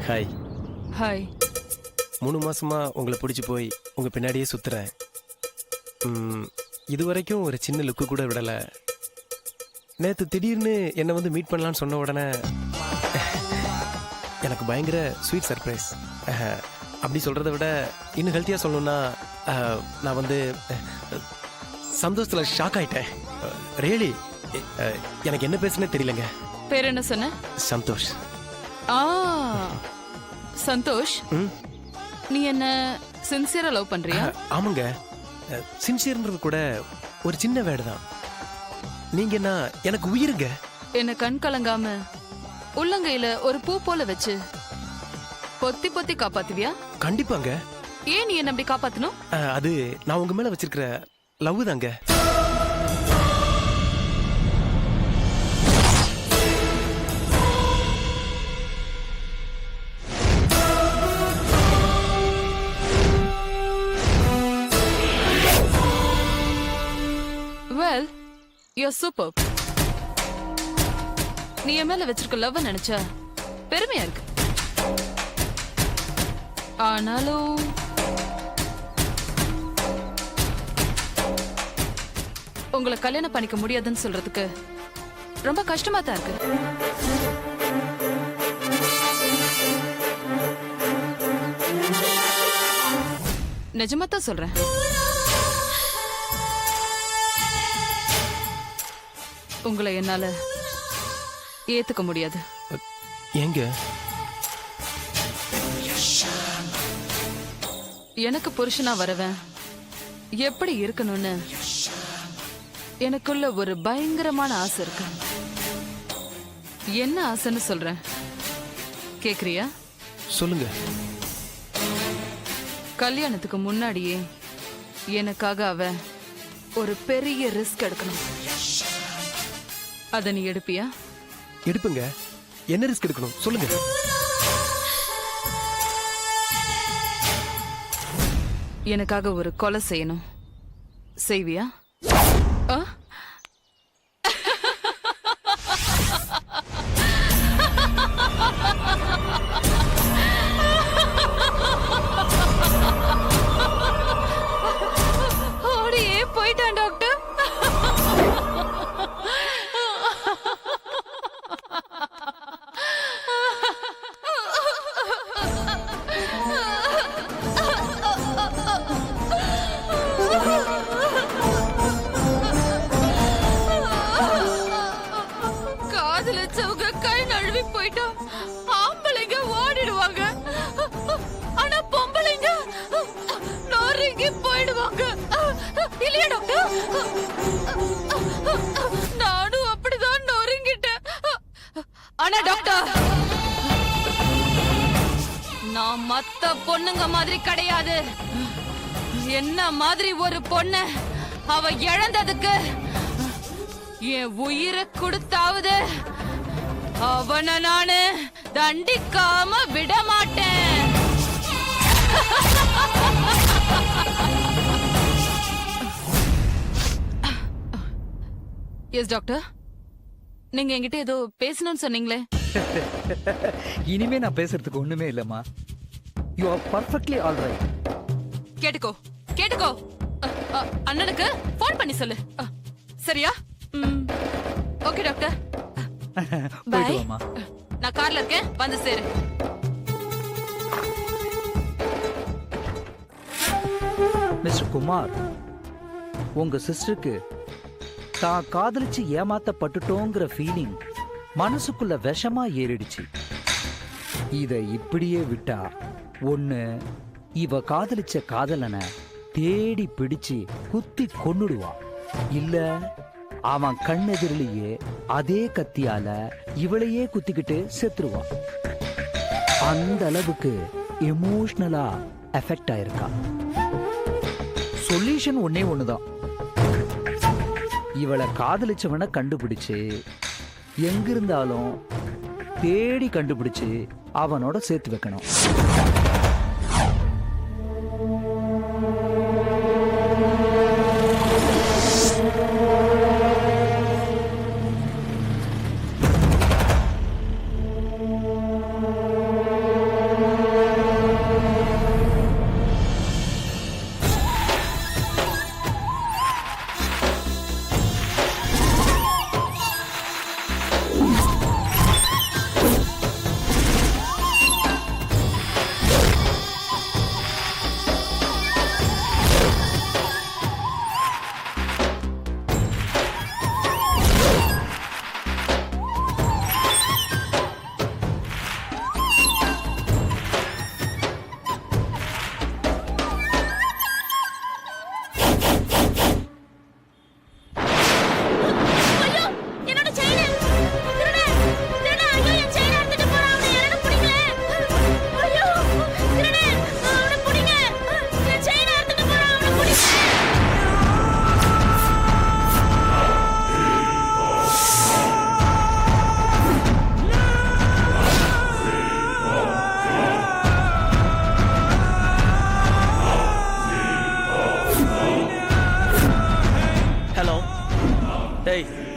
Hi. Hi. 3 மாசமா உங்களை பிடிச்சி போய் உங்க பின்னாடியே சுத்துறேன். இது வரைக்கும் ஒரு சின்ன லுக்கு கூட விடல. நேற்று திடீர்னு என்னை வந்து மீட் பண்ணலான்னு சொன்ன உடனே எனக்கு பயங்கர ஸ்வீட் சர்ப்ரைஸ். அப்படி சொல்றதை விட இன்னும் ஹெல்த்தியாக சொல்லணும்னா நான் வந்து சந்தோஷத்தில் ஷாக் ஆயிட்டேன். ரியலி எனக்கு என்ன பேசுனே தெரியலங்க. பேர் என்ன சொன்ன? சந்தோஷ். சந்தோஷ், நீ என்ன சின்சியரா லவ் பண்றியா? ஆமாங்க. சின்சியர்ன்றது கூட ஒரு சின்ன வேர்டு தான். நீங்க என்ன எனக்கு உயிருங்க. என்ன கண் கலங்காம உள்ளங்கையில ஒரு பூ போல வச்சு பொத்தி பொத்தி காப்பாத்துவியா? கண்டிப்பாங்க. ஏன் நீ என்ன அப்படி காப்பாத்தணும்? அது நான் உங்க மேல வச்சிருக்கிற லவ் தாங்க. Well, you're super. நீ என் மேல வச்சிருக்க லவ் நினைச்சா பெருமையா இருக்கு. ஆனாலும் உங்களை கல்யாணம் பண்ணிக்க முடியாதுன்னு சொல்றதுக்கு ரொம்ப கஷ்டமா தான் இருக்கு. நிஜமா தான் சொல்றேன். உங்களை என்னால ஏத்துக்க முடியாது. ஏங்க? எனக்கு புருஷனா வரவன் எப்படி இருக்கணும்னு எனக்குள்ள ஒரு பயங்கரமான ஆசை இருக்கு. என்ன ஆசைன்னு சொல்றேன், கேக்குறியா? சொல்லுங்க. கல்யாணத்துக்கு முன்னாடியே எனக்காக அவன் ஒரு பெரிய ரிஸ்க் எடுக்கணும். அத நீ எடுப்பியா? எடுப்புங்க. என்ன ரிஸ்க் எடுக்கணும் சொல்லுங்க. எனக்காக ஒரு கொலை செய்யணும். செய்வியா? ஓடியே போயிட்டான் டாக்டர். காதலிச்சவங்க கை நழுவி போயிட்டா ஆம்பளைங்க ஓடிடுவாங்க. ஆனா பொம்பளைங்க நொறுங்கி போயிடுவாங்க. இல்லையா டாக்டர்? நானும் அப்படிதான் நொறுங்கிட்டேன். ஆனா டாக்டர், நான் மத்த பொண்ணுங்க மாதிரி கிடையாது. என்ன மாதிரி ஒரு பொண்ணு அவ இழந்ததுக்கு என் உயிரை கொடுத்தாவது அவனை நானு தண்டிக்காம விட மாட்டேன். எஸ் டாக்டர், நீங்க என்கிட்ட ஏதோ பேசணும்னு சொன்னீங்களே. இனிமே நான் பேசுறதுக்கு ஒண்ணுமே இல்லம்மா. You are perfectly all right. கேட்டுக்கோ கேட்டுக்கோ. அண்ணனுக்கு போன் பண்ணி சொல்லு. சரியா? Okay doctor. போயிட்டு வாமா. நான் கார்ல இருக்கேன், வந்து சேரு. மிஸ்டர் குமார், உங்க சிஸ்டருக்கு தான் காதலிச்சு ஏமாத்தப்பட்டுட்டோங்கிற ஃபீலிங் மனசுக்குள்ள விஷமா ஏறிடுச்சு. இத இப்படியே விட்டா ஒண்ணு இவ காதலிச்ச காதலனை தேடி பிடிச்சு குத்தி கொன்னுடுவா, இல்ல அவன் கண்ணெதிரிலேயே அதே கத்தியால இவளையே குத்திக்கிட்டு செத்துருவான். அந்த அளவுக்கு எமோஷனலா எஃபெக்ட் ஆயிருக்கா. சொல்யூஷன் ஒன்னே ஒண்ணுதான். இவளை காதலிச்சவனை கண்டுபிடிச்சு எங்கிருந்தாலும் தேடி கண்டுபிடிச்சு அவனோட சேர்த்து வைக்கணும்.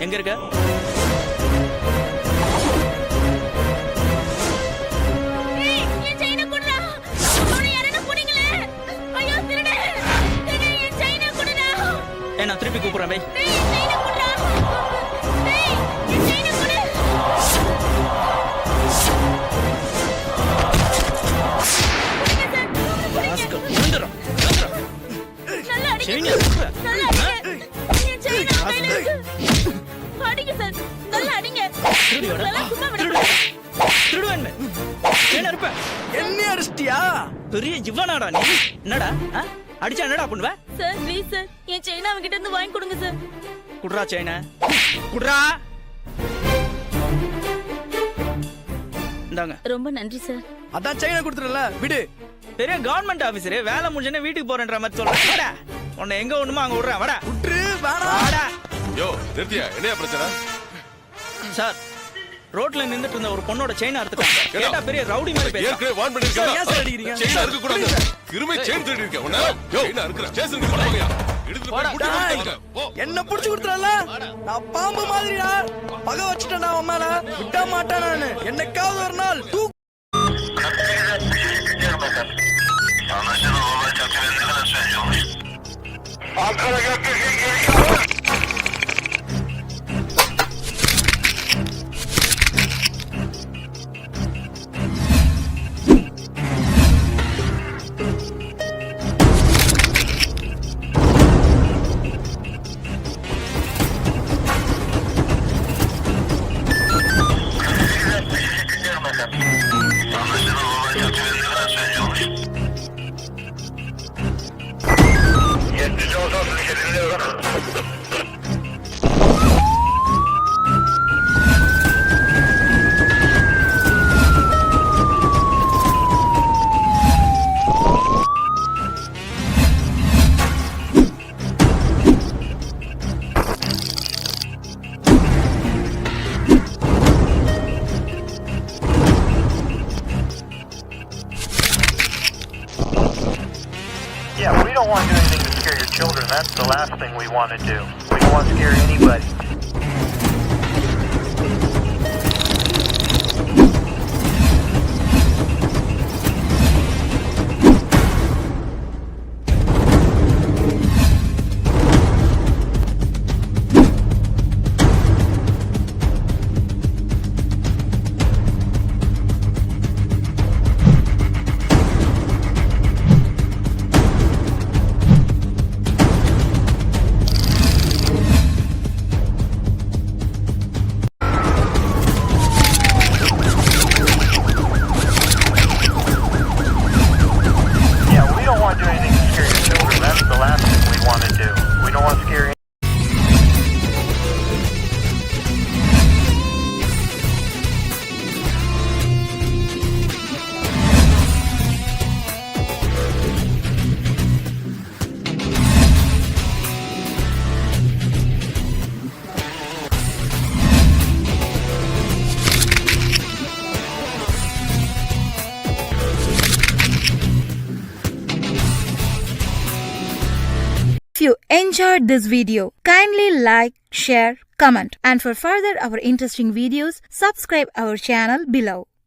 எங்க இருக்க? நான் திருப்பி கூப்பிடுறேன் பை. என்ன அடிச்சிட்டியா? பெரிய இவனாடா நீ? என்னடா அடிச்சா என்னடா பண்ணுவ? சார் ப்ளீஸ் சார் என் செயினை அவங்கிட்ட இருந்து வாங்கி கொடுங்க சார். குடுறா செயினை குடுறா. இந்தாங்க. ரொம்ப நன்றி சார். அதான் செயினை கொடுத்துறல விடு. பெரிய கவர்மெண்ட் ஆபீசர் வேலை முடிஞ்சனே வீட்டுக்கு போறேன்ற மாதிரி சொல்றேன். வாடா உன்னை எங்க ஒண்ணுமோ அங்க விடுறேன். வாடா விட்டுரு வேணாம். வாடா. யோ நிறுத்தியா, என்னையா பிரச்சனை? சார் ரோட்ல நின்னுட்டு இருந்த ஒரு பொண்ணோட செயின் அறுத்துட்டாங்க. கேட்டா பெரிய ரவுடி மாதிரி பேசுறான். ஏற்கனவே வார்ன் ஏன் சார் பண்ணிருக்கேன். அடிக்கிறீங்க? செயின் அறுக்க கூடாது. கிருமி செயின் திருடி இருக்க. உன்ன யோ செயின் அறுக்குற. ஸ்டேஷனுக்கு போறியா? எடுத்து போய் டேய், போ. என்ன புடிச்சு கொடுத்துறல? நான் பாம்பு மாதிரிடா. பகை வச்சிட்டேன்டா அவன் மேல. விட மாட்டேன் நானு. என்னைக்காவது ஒரு நாள் Yeah, we don't want to do anything to scare your children. That's the last thing we want to do. We don't want to scare anybody. Yeah, we don't want to do anything to scare your children. That's the last thing we want to do. We don't want to scare If you enjoyed this video, kindly like, share, comment, and for further our interesting videos, subscribe our channel below.